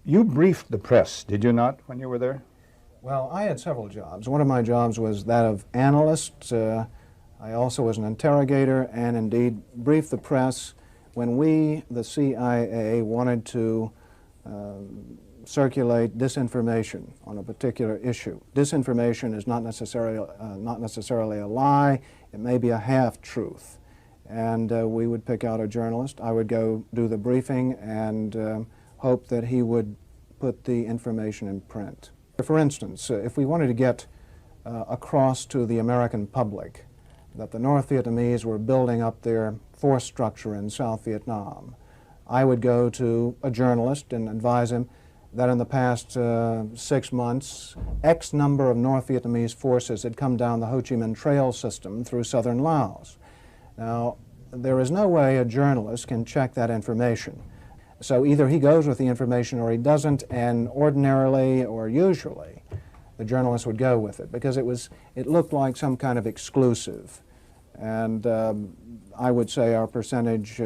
You briefed the press, did you not, when you were there? Well, I had several jobs. One of my jobs was that of analyst. I also was an interrogator and indeed briefed the press when we, the CIA, wanted to circulate disinformation on a particular issue. Disinformation is not necessarily a lie. It may be a half-truth. And we would pick out a journalist. I would go do the briefing and hope that he would put the information in print. For instance, if we wanted to get across to the American public that the North Vietnamese were building up their force structure in South Vietnam, I would go to a journalist and advise him that in the past 6 months, X number of North Vietnamese forces had come down the Ho Chi Minh Trail system through southern Laos. Now, there is no way a journalist can check that information. So either he goes with the information or he doesn't, and ordinarily or usually the journalist would go with it because it looked like some kind of exclusive. And I would say our percentage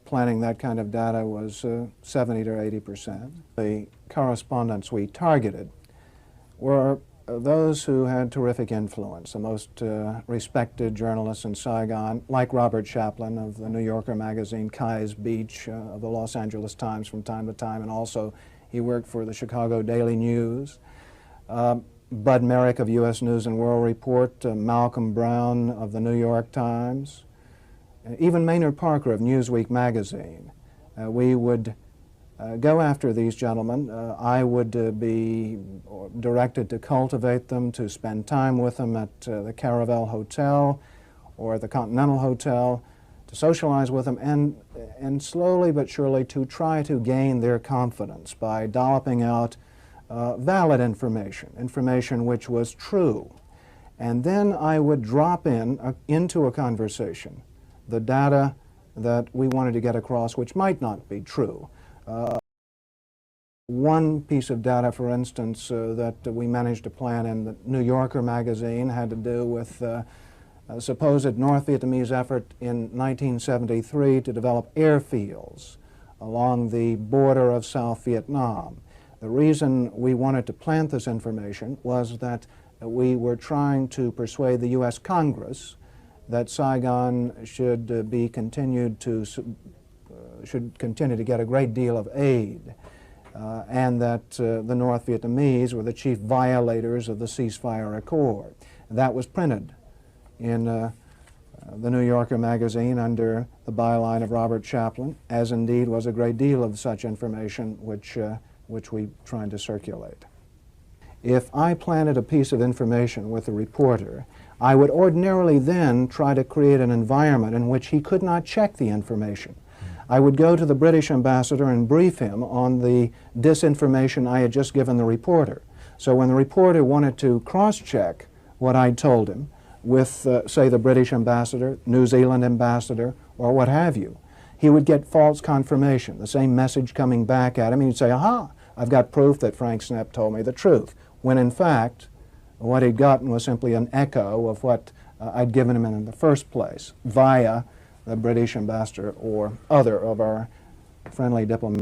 planning that kind of data was 70 to 80%. The correspondents we targeted were those who had terrific influence, the most respected journalists in Saigon, like Robert Chaplin of the New Yorker magazine, Kai's Beach of the Los Angeles Times from time to time, and also he worked for the Chicago Daily News. Bud Merrick of U.S. News and World Report, Malcolm Brown of the New York Times, even Maynard Parker of Newsweek magazine. We would go after these gentlemen. I would be directed to cultivate them, to spend time with them at the Caravel Hotel or the Continental Hotel, to socialize with them, and slowly but surely to try to gain their confidence by dolloping out valid information which was true. And then I would drop into a conversation the data that we wanted to get across, which might not be true. One piece of data, for instance, that we managed to plant in the New Yorker magazine had to do with a supposed North Vietnamese effort in 1973 to develop airfields along the border of South Vietnam. The reason we wanted to plant this information was that we were trying to persuade the U.S. Congress that Saigon should continue to get a great deal of aid, and that the North Vietnamese were the chief violators of the ceasefire accord. That was printed in the New Yorker magazine under the byline of Robert Chaplin, as indeed was a great deal of such information which we tried to circulate. If I planted a piece of information with a reporter, I would ordinarily then try to create an environment in which he could not check the information. I would go to the British ambassador and brief him on the disinformation I had just given the reporter. So when the reporter wanted to cross-check what I'd told him with, say, the British ambassador, New Zealand ambassador, or what have you, he would get false confirmation, the same message coming back at him, and he'd say, aha, I've got proof that Frank Sneep told me the truth, when in fact what he'd gotten was simply an echo of what I'd given him in the first place via the British ambassador or other of our friendly diplomats.